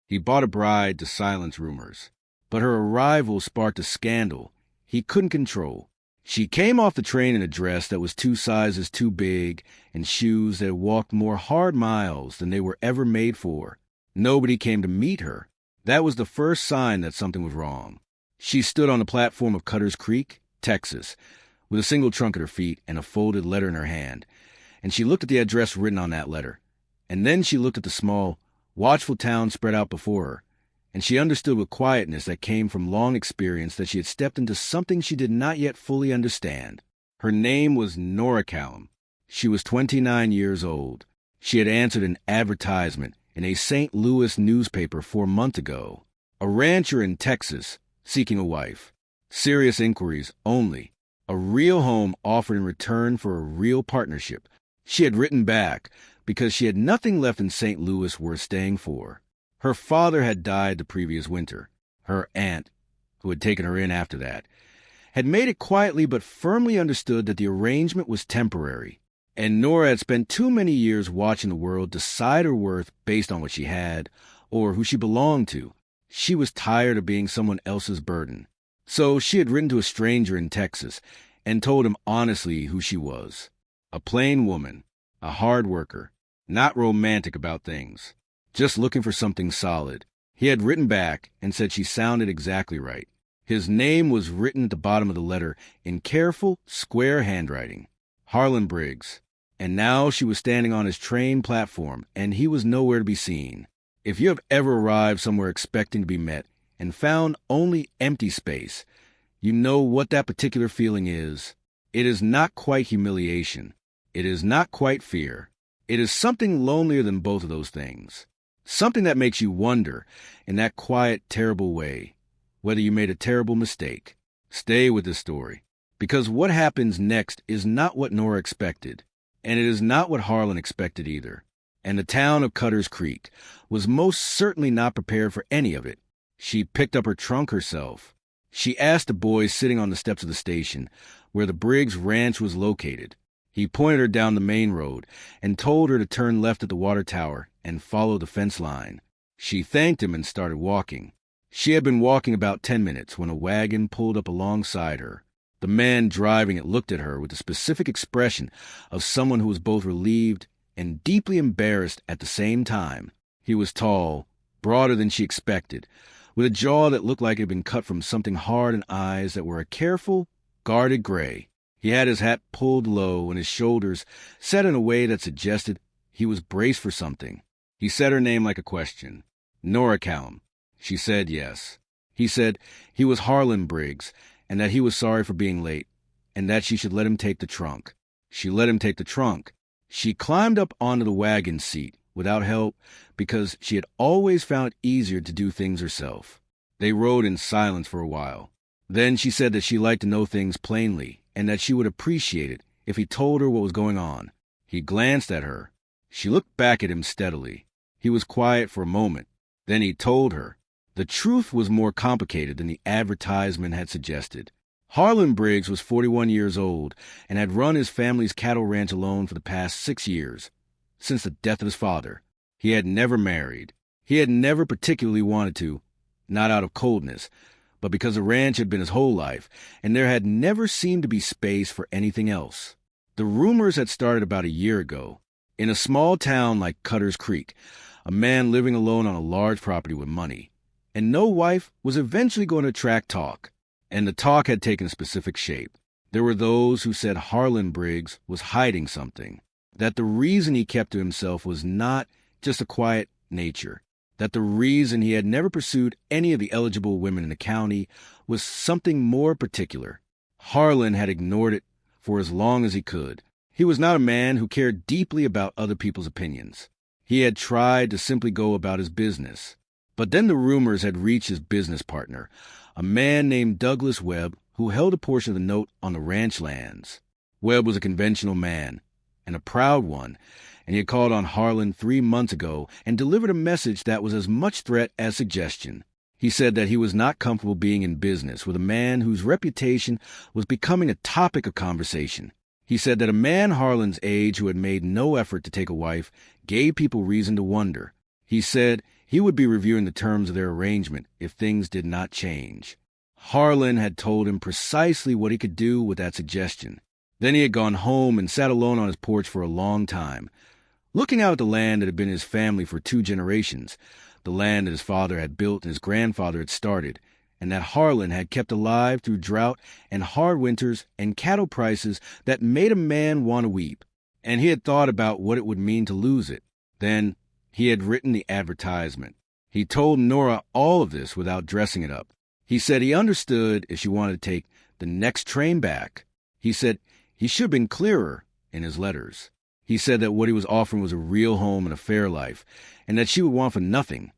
He bought a bride to silence rumors. But her arrival sparked a scandal he couldn't control. She came off the train in a dress that was 2 sizes too big and shoes that walked more hard miles than they were ever made for. Nobody came to meet her. That was the first sign that something was wrong. She stood on the platform of Cutter's Creek, Texas, with a single trunk at her feet and a folded letter in her hand, and she looked at the address written on that letter. And then she looked at the small, watchful town spread out before her, and she understood with quietness that came from long experience that she had stepped into something she did not yet fully understand. Her name was Nora Callum. She was 29 years old. She had answered an advertisement in a St. Louis newspaper 4 months ago. A rancher in Texas seeking a wife. Serious inquiries only. A real home offered in return for a real partnership. She had written back because she had nothing left in St. Louis worth staying for. Her father had died the previous winter. Her aunt, who had taken her in after that, had made it quietly but firmly understood that the arrangement was temporary, and Nora had spent too many years watching the world decide her worth based on what she had or who she belonged to. She was tired of being someone else's burden. So she had written to a stranger in Texas and told him honestly who she was. A plain woman, a hard worker, not romantic about things, just looking for something solid. He had written back and said she sounded exactly right. His name was written at the bottom of the letter in careful, square handwriting. Harlan Briggs. And now she was standing on his train platform, and he was nowhere to be seen. If you have ever arrived somewhere expecting to be met and found only empty space, you know what that particular feeling is. It is not quite humiliation. It is not quite fear. It is something lonelier than both of those things. Something that makes you wonder, in that quiet, terrible way, whether you made a terrible mistake. Stay with this story, because what happens next is not what Nora expected, and it is not what Harlan expected either. And the town of Cutter's Creek was most certainly not prepared for any of it. She picked up her trunk herself. She asked the boys sitting on the steps of the station where the Briggs ranch was located. He pointed her down the main road and told her to turn left at the water tower and follow the fence line. She thanked him and started walking. She had been walking about 10 minutes when a wagon pulled up alongside her. The man driving it looked at her with the specific expression of someone who was both relieved and deeply embarrassed at the same time. He was tall, broader than she expected, with a jaw that looked like it had been cut from something hard and eyes that were a careful, guarded gray. He had his hat pulled low and his shoulders set in a way that suggested he was braced for something. He said her name like a question. Nora Callum. She said yes. He said he was Harlan Briggs and that he was sorry for being late and that she should let him take the trunk. She let him take the trunk. She climbed up onto the wagon seat without help because she had always found it easier to do things herself. They rode in silence for a while. Then she said that she liked to know things plainly and that she would appreciate it if he told her what was going on. He glanced at her. She looked back at him steadily. He was quiet for a moment. Then he told her. The truth was more complicated than the advertisement had suggested. Harlan Briggs was 41 years old and had run his family's cattle ranch alone for the past 6 years, since the death of his father. He had never married. He had never particularly wanted to, not out of coldness, but because the ranch had been his whole life, and there had never seemed to be space for anything else. The rumors had started about a year ago. In a small town like Cutter's Creek, a man living alone on a large property with money, and no wife was eventually going to attract talk. And the talk had taken a specific shape. There were those who said Harlan Briggs was hiding something, that the reason he kept to himself was not just a quiet nature, that the reason he had never pursued any of the eligible women in the county was something more particular. Harlan had ignored it for as long as he could. He was not a man who cared deeply about other people's opinions. He had tried to simply go about his business. But then the rumors had reached his business partner, a man named Douglas Webb, who held a portion of the note on the ranch lands. Webb was a conventional man, and a proud one, and he had called on Harlan 3 months ago and delivered a message that was as much threat as suggestion. He said that he was not comfortable being in business with a man whose reputation was becoming a topic of conversation. He said that a man Harlan's age who had made no effort to take a wife gave people reason to wonder. He said He would be reviewing the terms of their arrangement if things did not change. Harlan had told him precisely what he could do with that suggestion. Then he had gone home and sat alone on his porch for a long time, looking out at the land that had been his family for 2 generations, the land that his father had built and his grandfather had started, and that Harlan had kept alive through drought and hard winters and cattle prices that made a man want to weep. And he had thought about what it would mean to lose it. Then he had written the advertisement. He told Nora all of this without dressing it up. He said he understood if she wanted to take the next train back. He said he should have been clearer in his letters. He said that what he was offering was a real home and a fair life, and that she would want for nothing,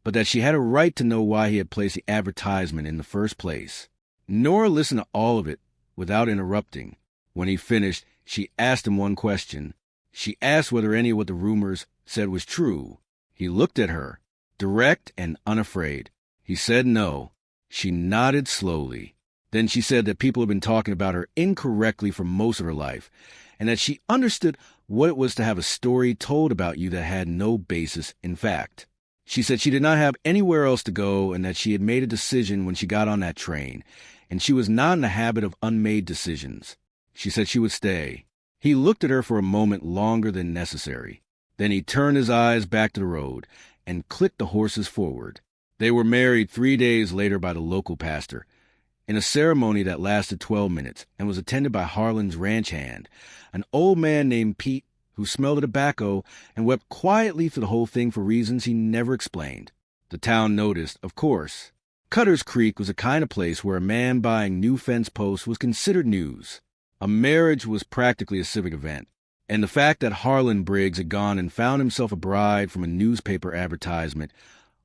but that she had a right to know why he had placed the advertisement in the first place. Nora listened to all of it without interrupting. When he finished, she asked him one question. She asked whether any of what the rumors said was true. He looked at her, direct and unafraid. He said no. She nodded slowly. Then she said that people had been talking about her incorrectly for most of her life, and that she understood what it was to have a story told about you that had no basis in fact. She said she did not have anywhere else to go and that she had made a decision when she got on that train, and she was not in the habit of unmade decisions. She said she would stay. He looked at her for a moment longer than necessary. Then he turned his eyes back to the road and clicked the horses forward. They were married 3 days later by the local pastor, in a ceremony that lasted 12 minutes and was attended by Harlan's ranch hand, an old man named Pete who smelled of tobacco and wept quietly through the whole thing for reasons he never explained. The town noticed, of course. Cutter's Creek was a kind of place where a man buying new fence posts was considered news. A marriage was practically a civic event, and the fact that Harlan Briggs had gone and found himself a bride from a newspaper advertisement,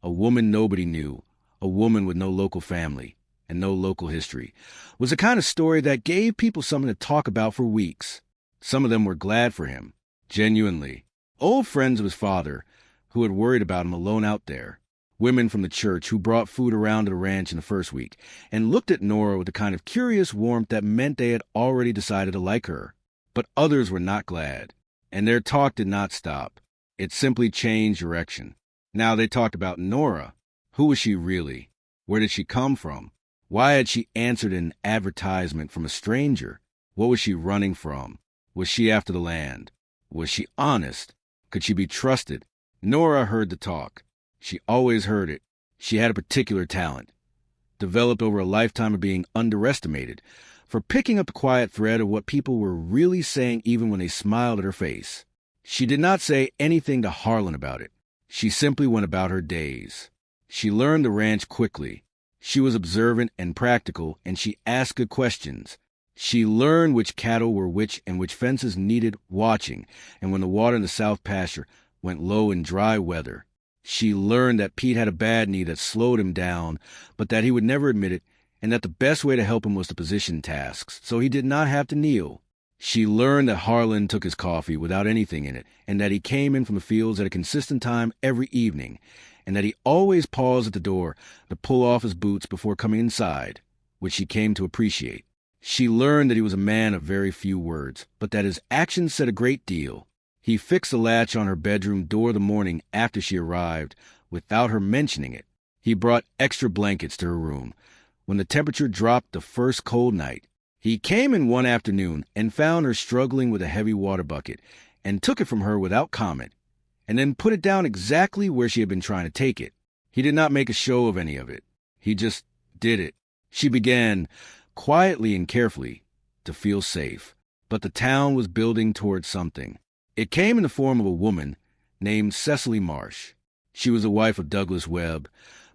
a woman nobody knew, a woman with no local family and no local history, was the kind of story that gave people something to talk about for weeks. Some of them were glad for him, genuinely. Old friends of his father who had worried about him alone out there, women from the church who brought food around to the ranch in the first week and looked at Nora with a kind of curious warmth that meant they had already decided to like her. But others were not glad, and their talk did not stop. It simply changed direction. Now they talked about Nora. Who was she really? Where did she come from? Why had she answered an advertisement from a stranger? What was she running from? Was she after the land? Was she honest? Could she be trusted? Nora heard the talk. She always heard it. She had a particular talent, developed over a lifetime of being underestimated, for picking up the quiet thread of what people were really saying even when they smiled at her face. She did not say anything to Harlan about it. She simply went about her days. She learned the ranch quickly. She was observant and practical, and she asked good questions. She learned which cattle were which and which fences needed watching, and when the water in the south pasture went low in dry weather. She learned that Pete had a bad knee that slowed him down, but that he would never admit it, and that the best way to help him was to position tasks, so he did not have to kneel. She learned that Harlan took his coffee without anything in it, and that he came in from the fields at a consistent time every evening, and that he always paused at the door to pull off his boots before coming inside, which she came to appreciate. She learned that he was a man of very few words, but that his actions said a great deal. He fixed the latch on her bedroom door the morning after she arrived, without her mentioning it. He brought extra blankets to her room when the temperature dropped the first cold night. He came in one afternoon and found her struggling with a heavy water bucket, and took it from her without comment, and then put it down exactly where she had been trying to take it. He did not make a show of any of it. He just did it. She began, quietly and carefully, to feel safe. But the town was building towards something. It came in the form of a woman named Cecily Marsh. She was the wife of Douglas Webb,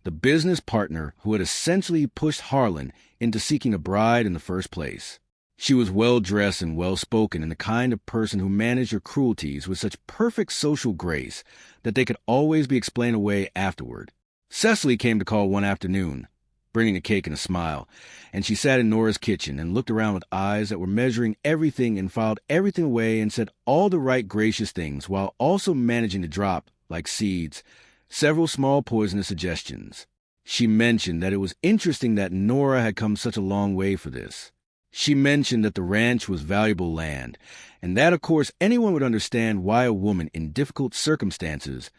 the business partner who had essentially pushed Harlan into seeking a bride in the first place. She was well-dressed and well-spoken, and the kind of person who managed her cruelties with such perfect social grace that they could always be explained away afterward. Cecily came to call one afternoon, bringing a cake and a smile, and she sat in Nora's kitchen and looked around with eyes that were measuring everything and filed everything away and said all the right gracious things while also managing to drop, like seeds, several small poisonous suggestions. She mentioned that it was interesting that Nora had come such a long way for this. She mentioned that the ranch was valuable land, and that, of course, anyone would understand why a woman in difficult circumstances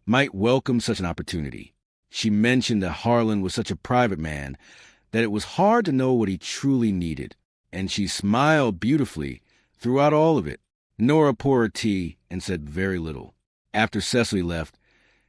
might welcome such an opportunity. She mentioned that Harlan was such a private man that it was hard to know what he truly needed, and she smiled beautifully throughout all of it. Nora poured her tea and said very little. After Cecily left,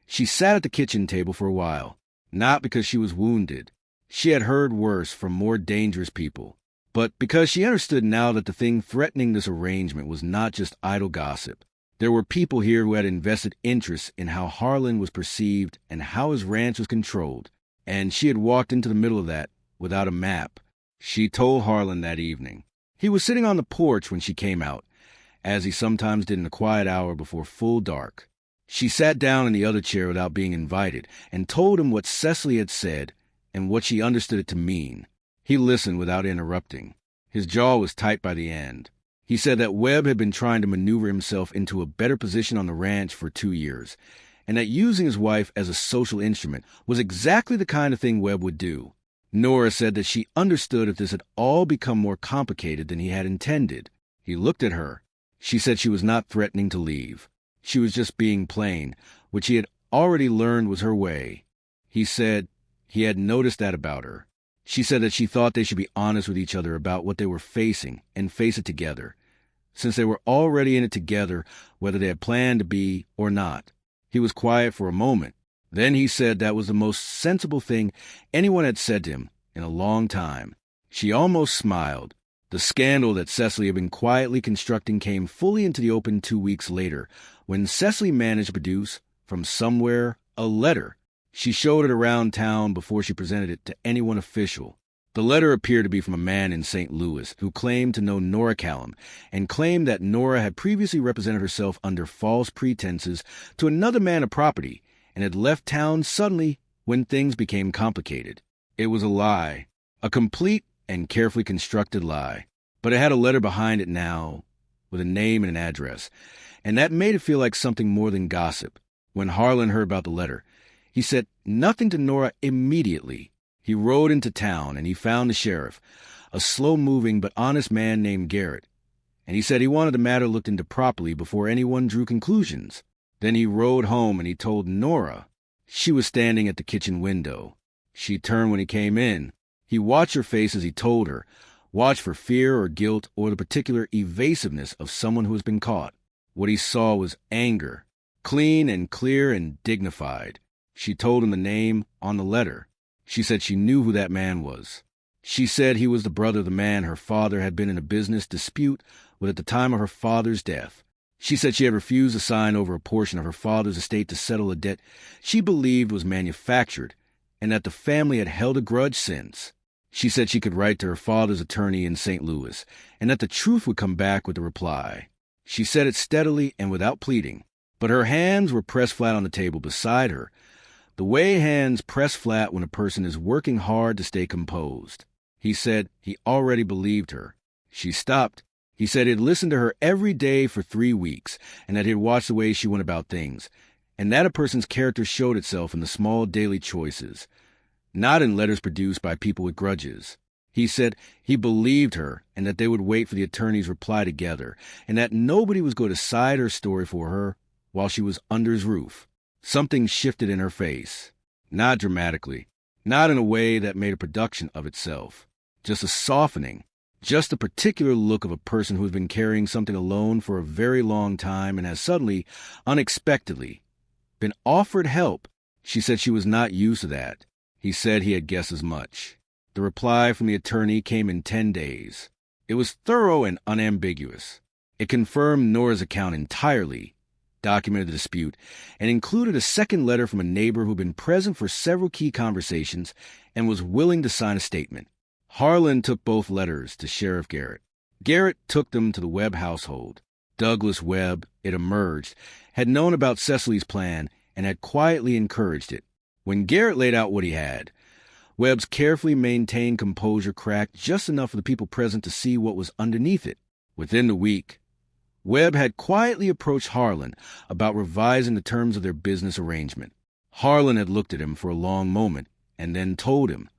she sat at the kitchen table for a while, not because she was wounded. She had heard worse from more dangerous people, but because she understood now that the thing threatening this arrangement was not just idle gossip. There were people here who had invested interest in how Harlan was perceived and how his ranch was controlled, and she had walked into the middle of that without a map. She told Harlan that evening. He was sitting on the porch when she came out, as he sometimes did in the quiet hour before full dark. She sat down in the other chair without being invited and told him what Cecily had said and what she understood it to mean. He listened without interrupting. His jaw was tight by the end. He said that Webb had been trying to maneuver himself into a better position on the ranch for 2 years, and that using his wife as a social instrument was exactly the kind of thing Webb would do. Nora said that she understood if this had all become more complicated than he had intended. He looked at her. She said she was not threatening to leave. She was just being plain, which he had already learned was her way. He said he had noticed that about her. She said that she thought they should be honest with each other about what they were facing and face it together, since they were already in it together, whether they had planned to be or not. He was quiet for a moment. Then he said that was the most sensible thing anyone had said to him in a long time. She almost smiled. The scandal that Cecily had been quietly constructing came fully into the open 2 weeks later, when Cecily managed to produce, from somewhere, a letter. She showed it around town before she presented it to anyone official. The letter appeared to be from a man in St. Louis who claimed to know Nora Callum and claimed that Nora had previously represented herself under false pretenses to another man of property and had left town suddenly when things became complicated. It was a lie, a complete and carefully constructed lie, but it had a letter behind it now with a name and an address, and that made it feel like something more than gossip. When Harlan heard about the letter, he said nothing to Nora immediately. He rode into town and he found the sheriff, a slow-moving but honest man named Garrett, and he said he wanted the matter looked into properly before anyone drew conclusions. Then he rode home and he told Nora. She was standing at the kitchen window. She turned when he came in. He watched her face as he told her, watched for fear or guilt or the particular evasiveness of someone who has been caught. What he saw was anger, clean and clear and dignified. She told him the name on the letter. She said she knew who that man was. She said he was the brother of the man her father had been in a business dispute with at the time of her father's death. She said she had refused to sign over a portion of her father's estate to settle a debt she believed was manufactured, and that the family had held a grudge since. She said she could write to her father's attorney in St. Louis, and that the truth would come back with the reply. She said it steadily and without pleading, but her hands were pressed flat on the table beside her, the way hands press flat when a person is working hard to stay composed. He said he already believed her. She stopped. He said he'd listened to her every day for 3 weeks, and that he'd watched the way she went about things, and that a person's character showed itself in the small daily choices, not in letters produced by people with grudges. He said he believed her and that they would wait for the attorney's reply together, and that nobody was going to side her story for her while she was under his roof. Something shifted in her face, not dramatically, not in a way that made a production of itself, just a softening, just the particular look of a person who has been carrying something alone for a very long time and has suddenly, unexpectedly, been offered help. She said she was not used to that. He said he had guessed as much. The reply from the attorney came in 10 days. It was thorough and unambiguous. It confirmed Nora's account entirely, documented the dispute, and included a second letter from a neighbor who had been present for several key conversations and was willing to sign a statement. Harlan took both letters to Sheriff Garrett. Garrett took them to the Webb household. Douglas Webb, it emerged, had known about Cecily's plan and had quietly encouraged it. When Garrett laid out what he had, Webb's carefully maintained composure cracked just enough for the people present to see what was underneath it. Within the week, Webb had quietly approached Harlan about revising the terms of their business arrangement. Harlan had looked at him for a long moment and then told him,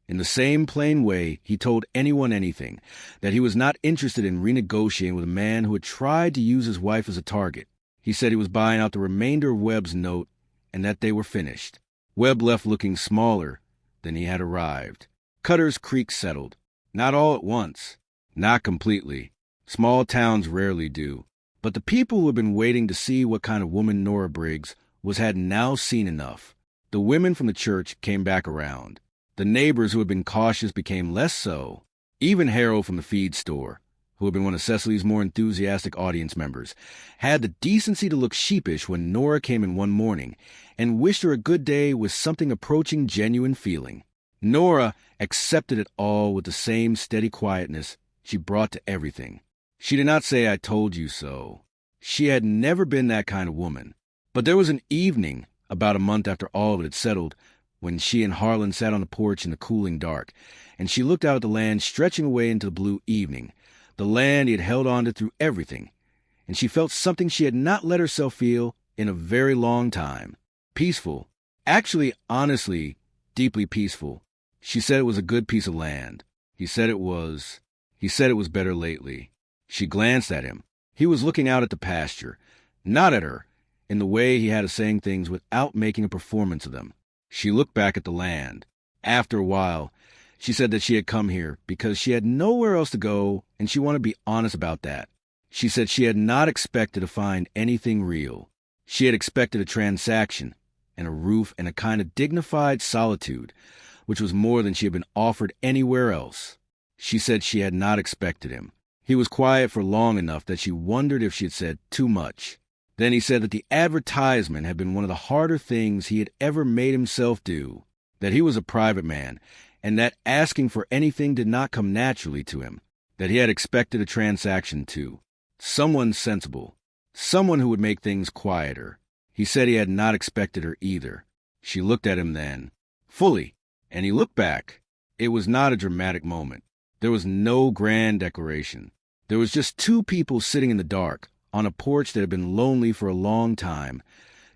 in the same plain way he told anyone anything, that he was not interested in renegotiating with a man who had tried to use his wife as a target. He said he was buying out the remainder of Webb's note and that they were finished. Webb left looking smaller than he had arrived. Cutter's Creek settled. Not all at once. Not completely. Small towns rarely do. But the people who had been waiting to see what kind of woman Nora Briggs was had now seen enough. The women from the church came back around. The neighbors who had been cautious became less so. Even Harold from the feed store, who had been one of Cecily's more enthusiastic audience members, had the decency to look sheepish when Nora came in one morning and wished her a good day with something approaching genuine feeling. Nora accepted it all with the same steady quietness she brought to everything. She did not say, "I told you so." She had never been that kind of woman. But there was an evening, about a month after all of it had settled, when she and Harlan sat on the porch in the cooling dark, and she looked out at the land stretching away into the blue evening, the land he had held on to through everything, and she felt something she had not let herself feel in a very long time. Peaceful. Actually, honestly, deeply peaceful. She said it was a good piece of land. He said it was better lately. She glanced at him. He was looking out at the pasture, not at her, in the way he had of saying things without making a performance of them. She looked back at the land. After a while, she said that she had come here because she had nowhere else to go, and she wanted to be honest about that. She said she had not expected to find anything real. She had expected a transaction, and a roof, and a kind of dignified solitude, which was more than she had been offered anywhere else. She said she had not expected him. He was quiet for long enough that she wondered if she had said too much. Then he said that the advertisement had been one of the harder things he had ever made himself do, that he was a private man, and that asking for anything did not come naturally to him, that he had expected a transaction too. Someone sensible, someone who would make things quieter. He said he had not expected her either. She looked at him then, fully, and he looked back. It was not a dramatic moment. There was no grand declaration. There was just two people sitting in the dark, on a porch that had been lonely for a long time,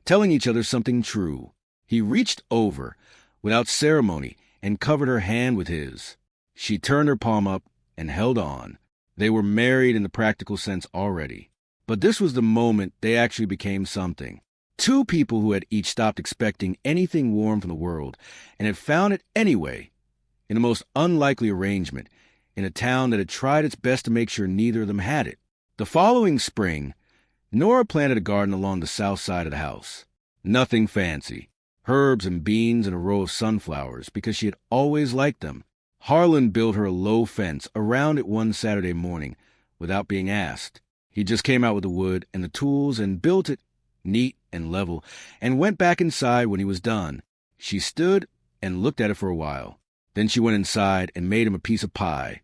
telling each other something true. He reached over, without ceremony, and covered her hand with his. She turned her palm up and held on. They were married in the practical sense already. But this was the moment they actually became something. Two people who had each stopped expecting anything warm from the world, and had found it anyway, in a most unlikely arrangement, in a town that had tried its best to make sure neither of them had it. The following spring, Nora planted a garden along the south side of the house. Nothing fancy. Herbs and beans and a row of sunflowers, because she had always liked them. Harlan built her a low fence around it one Saturday morning, without being asked. He just came out with the wood and the tools and built it, neat and level, and went back inside when he was done. She stood and looked at it for a while. Then she went inside and made him a piece of pie,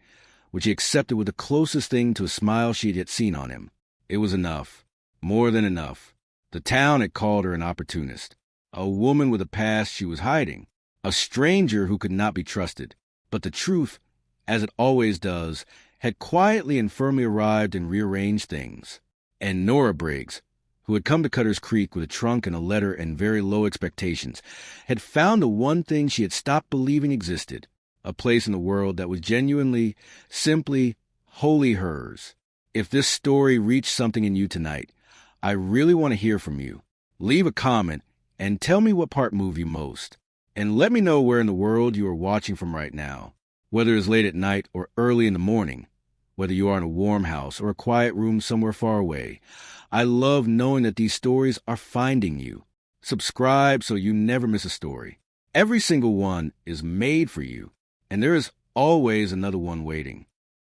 which he accepted with the closest thing to a smile she had yet seen on him. It was enough. More than enough. The town had called her an opportunist, a woman with a past she was hiding, a stranger who could not be trusted. But the truth, as it always does, had quietly and firmly arrived and rearranged things. And Nora Briggs, who had come to Cutter's Creek with a trunk and a letter and very low expectations, had found the one thing she had stopped believing existed, a place in the world that was genuinely, simply, wholly hers. If this story reached something in you tonight, I really want to hear from you. Leave a comment and tell me what part moved you most. And let me know where in the world you are watching from right now, whether it's late at night or early in the morning, whether you are in a warm house or a quiet room somewhere far away. I love knowing that these stories are finding you. Subscribe so you never miss a story. Every single one is made for you, and there is always another one waiting.